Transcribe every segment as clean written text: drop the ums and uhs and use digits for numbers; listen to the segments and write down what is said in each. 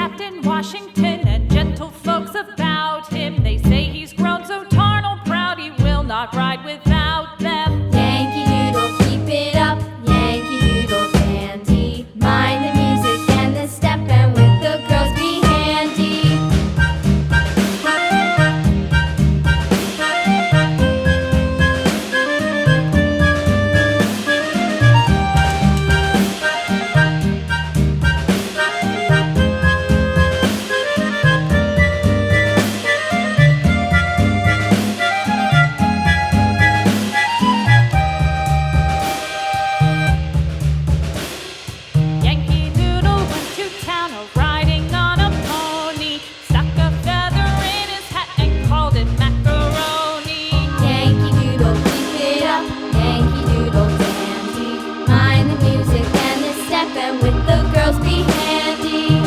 Captain Washington and gentle folks about him. They say he's grown so tarnal proud he will not ride without them. Yankee Doodle, keep it up, Yankee Doodle dandy. Mind the music and the step, and with the girls be handy. Yankee Doodle went to town riding on a pony, stuck a feather in his hat and called it macaroni. Yankee Doodle, keep it up, Yankee Doodle dandy. Mind the music and the step, and with the girls be handy.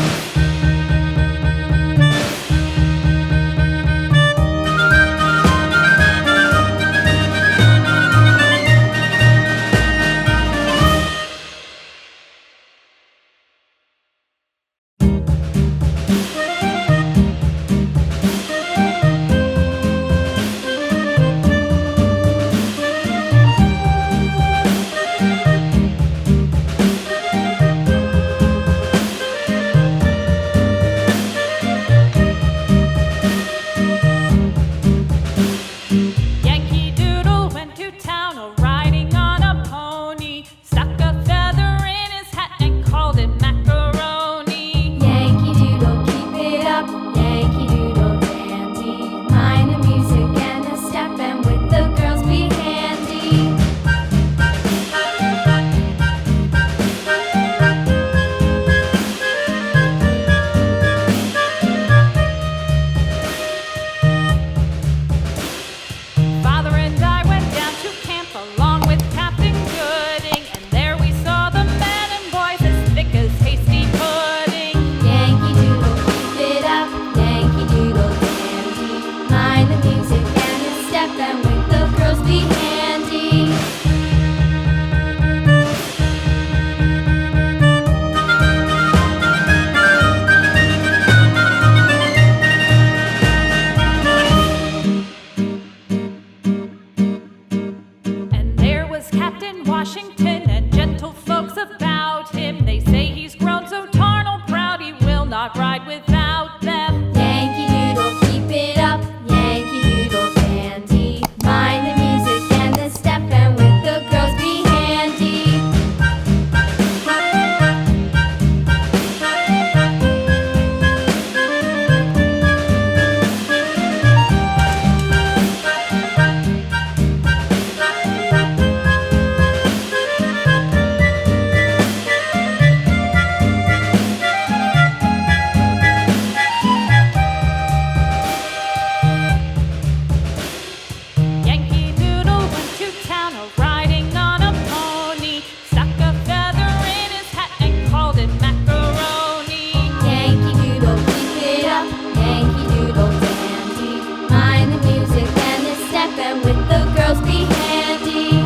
Yankee Doodle went to town riding on a pony, stuck a feather in his hat and called it macaroni. Yankee Doodle, keep it up, Yankee Doodle dandy. Mind the music and the step, and with the girls be handy. Father and I went down to camp along with Captain Gooding, and there we saw the men and boys as thick as hasty pudding. Yankee Doodle, keep it up, Yankee Doodle dandy. Mind the music and the step, and with the girls be handy. And there was Captain Washington and gentle folks about him. They say he's grown so tarnal proud he will not ride without them. Yankee Doodle, keep it up, Yankee Doodle dandy. Mind the music and the step, and with the girls be handy. Yankee Doodle went to town riding on a pony, stuck a feather in his hat and called it macaroni. Yankee Doodle, keep it up, Yankee Doodle dandy. Mind the music and the step, and with the girls be handy.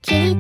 Kitty